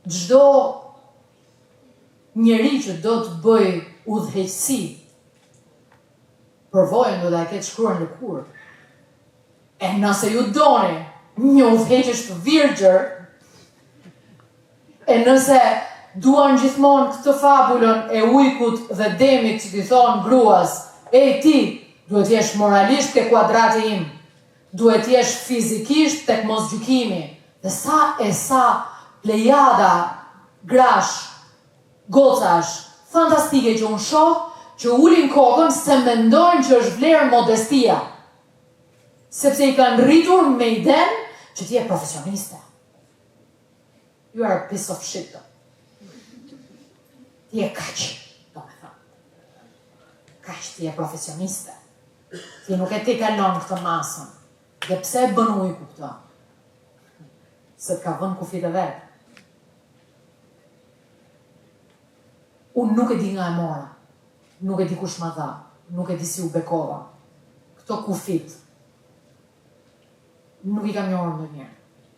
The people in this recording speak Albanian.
çdo njeri që do të bëj udhëheqësi, përvojën do ta ketë shkruar në lëkurë. E nëse ju doni një udhëheqësh të virgjër, e nëse duan gjithmonë këtë fabulën e ujkut dhe demit që t'i thonë gruas, ti duhet jesh moralisht ke kuadrati im, duhet jesh fizikisht tek mosgjykimi, dhe sa plejada grash, gocash, fantastike që unë shoh, që ulin kokën se mendojnë që është vlerë modestia. Sepse i kanë rritur me iden që ti je profesioniste. You are a piece of shit. Ti je kaq, do me thënë. Kaq, ti je profesioniste. Ti nuk e ti kalon këtë masën. Dhe pse e bën ujku këto? Se të ka vënë kufit e vetë. Unë nuk e di nga e mora. Nuk e di kush ma dha. Nuk e di si u bekova. Këto kufit. Nuk i kam njohur ndonjëherë.